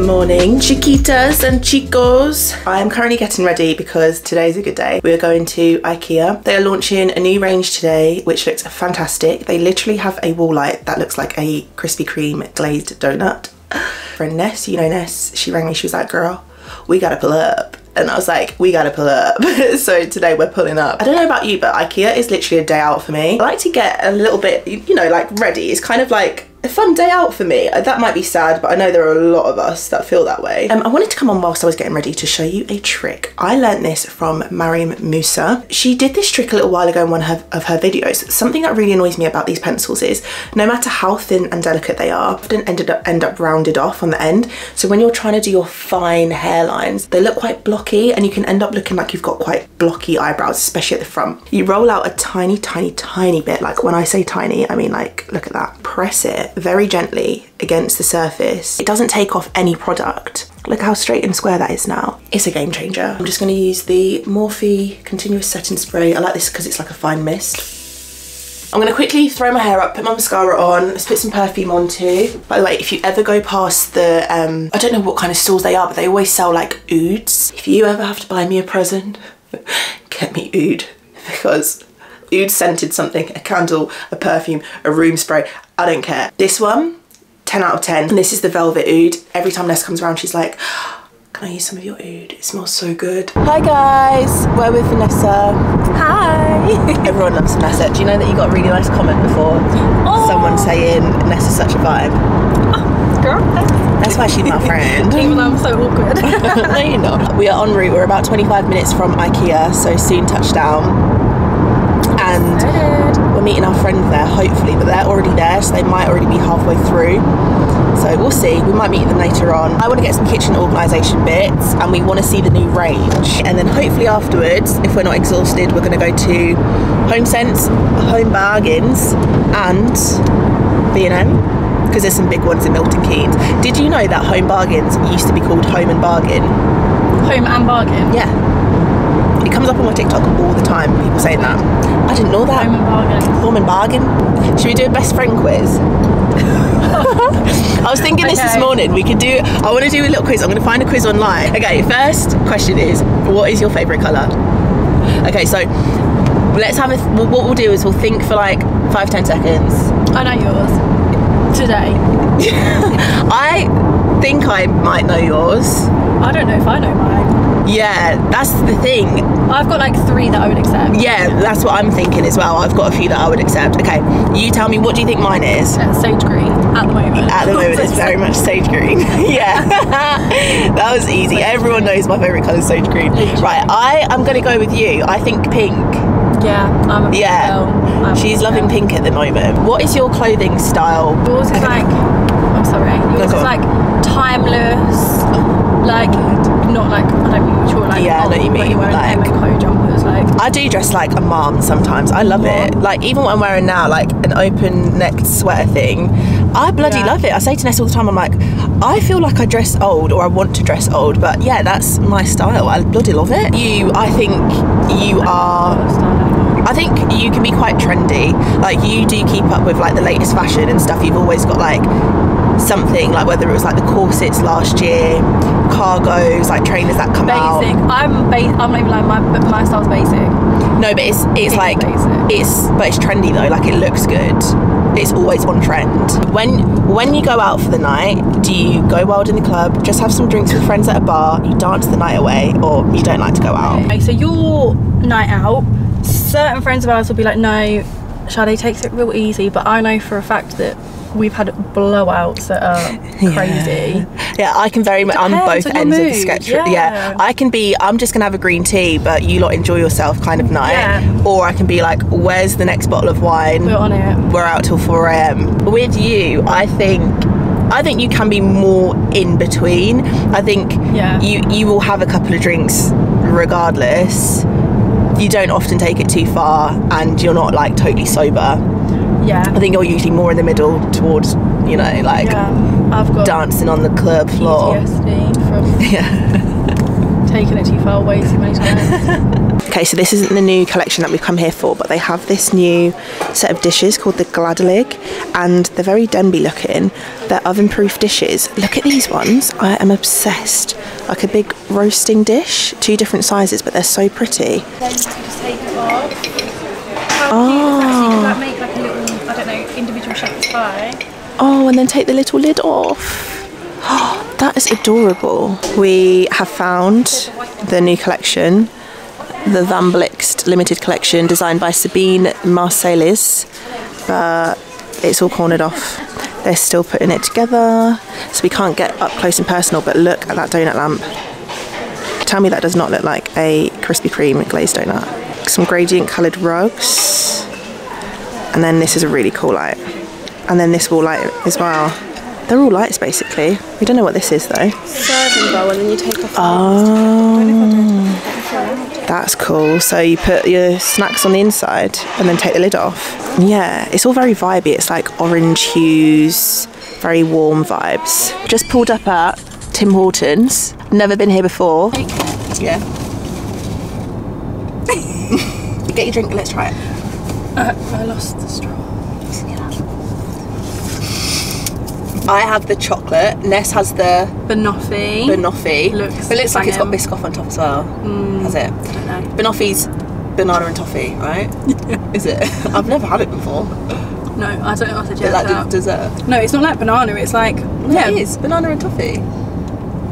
morning, chiquitas and chicos. I am currently getting ready because today's a good day. We're going to IKEA. They are launching a new range today, which looks fantastic. They literally have a wall light that looks like a Krispy Kreme glazed donut. Friend Ness, you know Ness, she rang me, she was like, girl, we gotta pull up. And I was like, we gotta pull up. So today we're pulling up. I don't know about you, but IKEA is literally a day out for me. I like to get a little bit, you know, like ready. It's kind of like a fun day out for me. That might be sad, but I know there are a lot of us that feel that way. I wanted to come on whilst I was getting ready to show you a trick. I learnt this from Mariam Musa. She did this trick a little while ago in one of her videos. Something that really annoys me about these pencils is no matter how thin and delicate they are, often end up rounded off on the end. So when you're trying to do your fine hairlines, they look quite blocky and you can end up looking like you've got quite blocky eyebrows, especially at the front. You roll out a tiny, tiny, tiny bit. Like when I say tiny, I mean like, look at that. Press it very gently against the surface. It doesn't take off any product. Look how straight and square that is now. It's a game changer. I'm just going to use the Morphe Continuous Setting Spray. I like this because it's like a fine mist. I'm going to quickly throw my hair up, put my mascara on, let's put some perfume on too. By the way, if you ever go past the, I don't know what kind of stores they are, but they always sell like ouds. If you ever have to buy me a present, get me oud, because oud scented something, a candle, a perfume, a room spray, I don't care. This one, 10 out of 10. And this is the Velvet Oud. Every time Ness comes around, she's like, can I use some of your oud? It smells so good. Hi guys, we're with Vanessa. Hi. Everyone loves Vanessa. Do you know that you got a really nice comment before? Oh. Someone saying Nessa's such a vibe. Oh, girl, thanks. That's why she's my friend. Even though I'm so awkward. No, you're not. We are en route. We're about 25 minutes from IKEA, so soon touchdown. And we're meeting our friend there, hopefully, but they're already there, so they might already be halfway through. So we'll see. We might meet them later on. I want to get some kitchen organisation bits, and we want to see the new range. And then hopefully afterwards, if we're not exhausted, we're going to go to Homesense, Home Bargains, and B&M, because there's some big ones in Milton Keynes. Did you know that Home Bargains used to be called Home and Bargain? Home and Bargain? Yeah. It comes up on my TikTok all the time, people saying that. I didn't know that. Home and Bargain. Home and Bargain. Should we do a best friend quiz? I was thinking this morning, we could do, I want to do a little quiz. I'm going to find a quiz online. Okay, first question is, what is your favourite colour? Okay, so let's have what we'll do is we'll think for like 5-10 seconds. I know yours. Today. I think I might know yours. I don't know if I know mine. Yeah, that's the thing. I've got like 3 that I would accept. Yeah, that's what I'm thinking as well. I've got a few that I would accept. Okay, you tell me, what do you think mine is? Sage green at the moment. At the moment, it's very much sage green. Yeah, that was easy. Everyone knows my favourite colour is sage green. Right, I am going to go with you. I think pink. Yeah, I'm a pink girl. She's loving pink at the moment. What is your clothing style? Yours is like, I'm sorry, yours is like timeless, like not like, I don't mean which one, like, yeah, I know what you mean, you're wearing like M&Co jumpers, like. I do dress like a mom sometimes. I love it. Like even what I'm wearing now, like an open necked sweater thing, I bloody love it. I say to Ness all the time, I'm like, I feel like I dress old, or I want to dress old, but yeah, that's my style. I bloody love it. I think you can be quite trendy. Like you do keep up with like the latest fashion and stuff. You've always got like something, like whether it was like the corsets last year, cargos, like trainers that come out. I'm not even lying, my style's basic. No, but it's like basic. But it's trendy though, like it looks good. It's always on trend. When you go out for the night, do you go wild in the club, just have some drinks with friends at a bar, you dance the night away, or you don't like to go out? Okay, so your night out, certain friends of ours will be like, no, Sade takes it real easy, but I know for a fact that we've had blowouts that are crazy. Yeah, I can very much, I'm both ends of the spectrum. Yeah, I can be, I'm just gonna have a green tea, but you lot enjoy yourself kind of night. Yeah. Or I can be like, where's the next bottle of wine? We're on it. We're out till 4 AM. With you, I think you can be more in between. I think you will have a couple of drinks regardless. You don't often take it too far, and you're not like totally sober. Yeah. I think you're usually more in the middle towards, you know, like I've got dancing on the club floor. PTSD from taking it too far way too many times. Okay, so this isn't the new collection that we've come here for, but they have this new set of dishes called the Gladalig, and they're very Denby looking. They're oven-proof dishes. Look at these ones. I am obsessed. Like a big roasting dish, 2 different sizes, but they're so pretty. Then you just take it off. How Oh. cute is that? So you can like make like a little, I don't know, individual shepherd's pie. Oh, and then take the little lid off. That is adorable. We have found the new collection, the Van Blixt limited collection, designed by Sabine Marsalis, but it's all cornered off. They're still putting it together, so we can't get up close and personal, but look at that donut lamp. Tell me that does not look like a Krispy Kreme glazed donut. Some gradient coloured rugs, and then this is a really cool light, and then this wall light as well. They're all lights basically. We don't know what this is though. Serving bowl, and then you take off. Oh, that's cool. So you put your snacks on the inside and then take the lid off. Yeah, it's all very vibey. It's like orange hues, very warm vibes. Just pulled up at Tim Hortons. Never been here before. Yeah. Get your drink, let's try it. I lost the straw. I have the chocolate. Ness has the Banoffee. banoffee. Looks But it looks like it's got banging. Biscoff on top as well. Has it? I don't know. Banoffee's banana and toffee, right? Is it? I've never had it before. No, I don't know what to Is it like the dessert? No, it's not like banana, it's like, Yeah, it is. Banana and toffee.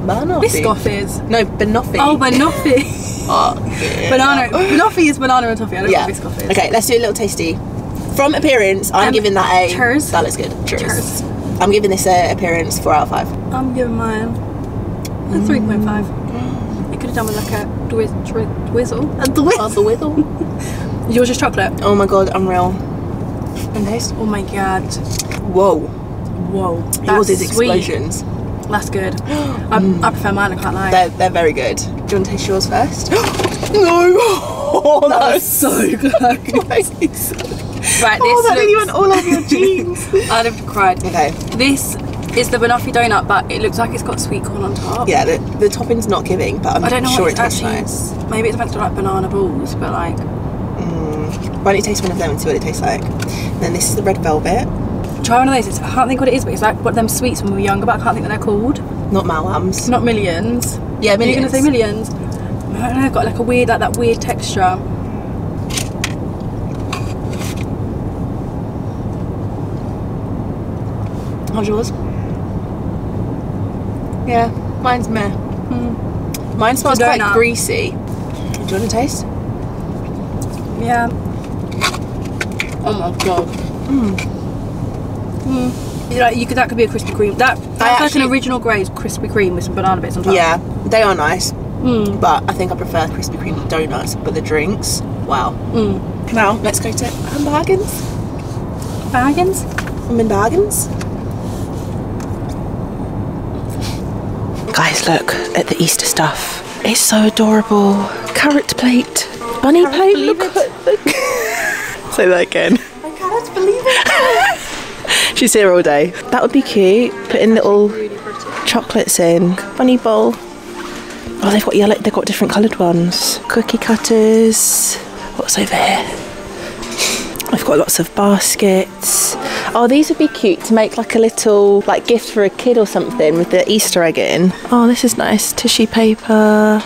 Banoffee. Biscoff is. No, banoffee. Oh, banoffee. Oh, yeah. Banana. Banoffee is banana and toffee. I don't know Yeah. what Biscoff is. Okay, let's do a little tasty. From appearance, I'm giving that a... cheers. That looks good. Cheers. Cheers. I'm giving this a appearance 4 out of 5. I'm giving mine a 3.5. You could have done with like a dwizzle. A dwizzle. Yours is chocolate. Oh my god, unreal. And taste. Oh my god. Whoa. Whoa. Yours is sweet. explosions. That's good. I prefer mine, I can't lie. They're very good. Do you want to taste yours first? No! Oh, that was so close. Right, Right, this that nearly went all over your jeans. I'd have cried. Okay. This is the banoffee donut, but it looks like it's got sweet corn on top. Yeah, the topping's not giving, but I don't know I'm sure what it tastes actually, nice. Maybe it's meant to look like banana balls, but like... Why don't you taste one of them and see what it tastes like? And then this is the red velvet. Try one of those. I can't think what it is, but it's like one of them sweets when we were younger, but I can't think what they're called. Not Malams. Not millions. Yeah, millions. You're going to say millions? I don't know, got like a weird, like that weird texture. How's yours? Yeah, mine's meh. Mine smells quite donut. greasy. Do you want to taste? Yeah. Oh my god. That could be a Krispy Kreme. That's like an original grade Krispy Kreme with some banana bits on top. Yeah, they are nice. But I think I prefer Krispy Kreme donuts. But the drinks, wow. Now let's go to Bargains. Bargains? I'm in Bargains. Guys, look at the Easter stuff. It's so adorable. Carrot plate, bunny plate. Look. Say that again. I cannot believe it. She's here all day. That would be cute. Putting little chocolates in. Bunny bowl. Oh, they've got yellow. They've got different coloured ones. Cookie cutters. What's over here? I've got lots of baskets. Oh, these would be cute to make like a little like gift for a kid or something with the Easter egg in. Oh, this is nice. Tissue paper,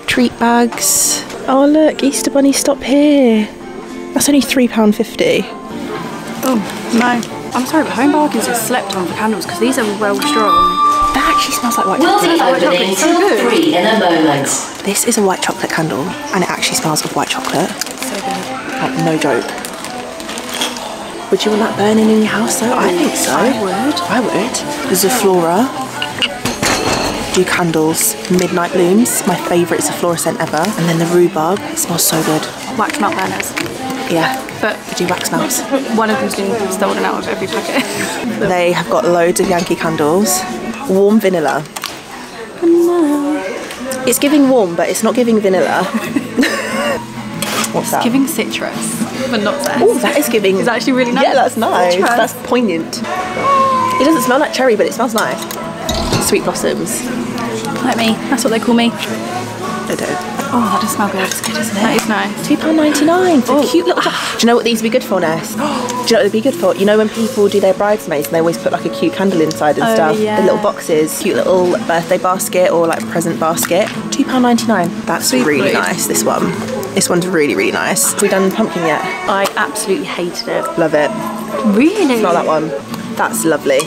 treat bags. Oh look, Easter bunny stop here. That's only £3.50. Oh, no. I'm sorry, but Home Bargains is slept on for candles because these are well strong. That actually smells like white We'll chocolate. be opening till 3 in a moment. This is a white chocolate candle and it actually smells of white chocolate. So good. Like, no joke. Would you want that burning in your house though? I think so. I would. There's a Flora. Do candles. Midnight Blooms. My favourite is a fluorescent ever. And then the rhubarb. It smells so good. Wax melt burners. Yeah. But We do wax melts. one of them's been stolen out of every packet. They have got loads of Yankee candles. Warm vanilla. It's giving warm, but it's not giving vanilla. What's that? Giving citrus, but not zest. Oh, that is giving. It's actually really nice. Yeah, that's nice. Citrus. That's poignant. It doesn't smell like cherry, but it smells nice. Sweet blossoms. Like me. That's what they call me. I don't. Oh, that does smell good. That's good, isn't it? That is nice. £2.99 for cute little... Do you know what these would be good for, Ness? Do you know what they'd be good for? You know when people do their bridesmaids and they always put like a cute candle inside and stuff? Yeah. The little boxes. Cute little birthday basket or like present basket. £2.99. That's really nice, this one. This one's really, really nice. Have we done pumpkin yet? I absolutely hated it. Love it. Really? Smell that one. That's lovely.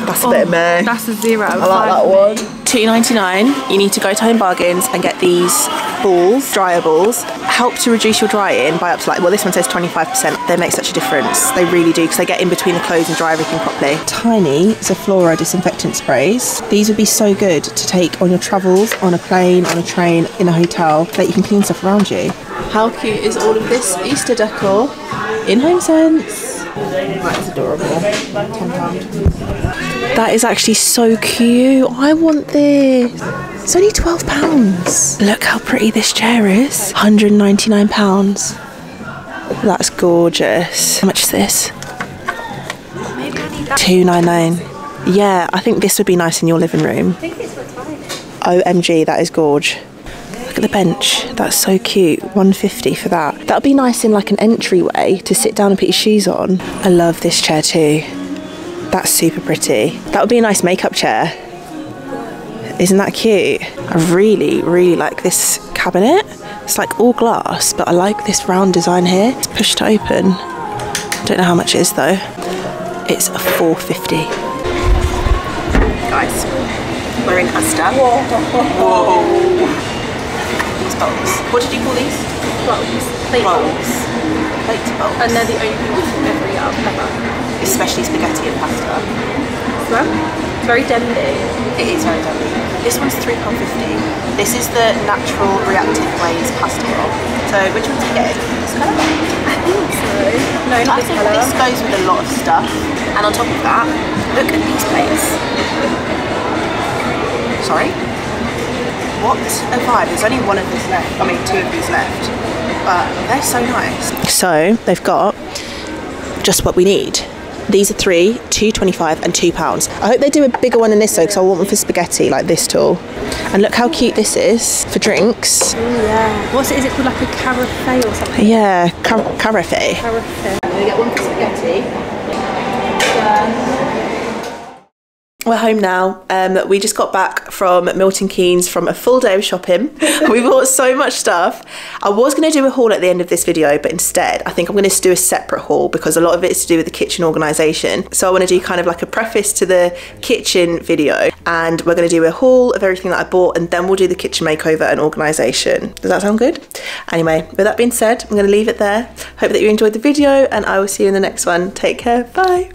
That's a bit of me. That's a 0 out of 5. I like that one. £2.99. You need to go to Home Bargains and get these balls, dryer balls. Help to reduce your drying by up to like, well, this one says 25%. They make such a difference. They really do, because they get in between the clothes and dry everything properly. Tiny Zaflora disinfectant sprays. These would be so good to take on your travels, on a plane, on a train, in a hotel, that you can clean stuff around you. How cute is all of this Easter decor in Homesense? That is adorable. £10. That is actually so cute. I want this. It's only £12. Look how pretty this chair is. £199. That's gorgeous. How much is this? Maybe I need that. £2.99. Yeah, I think this would be nice in your living room. I think it's for tiny. OMG, that is gorge. Look at the bench. That's so cute. £150 for that. That would be nice in like an entryway to sit down and put your shoes on. I love this chair too. That's super pretty. That would be a nice makeup chair. Isn't that cute? I really, really like this cabinet. It's like all glass, but I like this round design here. It's push to open. Don't know how much it is though. It's £4.50. Guys, we're in Asda. Whoa. These bowls. What did you call these? Rolls. Plate Rolls. Plate bowls. And they're the only thing we can ever eat out of ever. Especially spaghetti and pasta. Well, it's very dendy. It is very dendy. This one's £3.50. This is the natural reactive glaze pasta roll. So which one's you getting? This colour? I think so. No, not I this think colour. this goes with a lot of stuff. And on top of that, look at these plates. Sorry? What a vibe. There's only one of these left. I mean, 2 of these left. But they're so nice. So they've got just what we need. These are 3, £2.25 and £2. I hope they do a bigger one than this though, because I want one for spaghetti, like this tall. And look how cute this is for drinks. Oh yeah. What's it? Is it called like a carafe or something? Yeah, carafe. Carafe. I'm gonna get one for spaghetti. We're home now. We just got back from Milton Keynes from a full day of shopping. We bought so much stuff. I was going to do a haul at the end of this video, but instead I think I'm going to do a separate haul because a lot of it is to do with the kitchen organisation. So I want to do kind of like a preface to the kitchen video, and we're going to do a haul of everything that I bought, and then we'll do the kitchen makeover and organisation. Does that sound good? Anyway, with that being said, I'm going to leave it there. Hope that you enjoyed the video, and I will see you in the next one. Take care. Bye.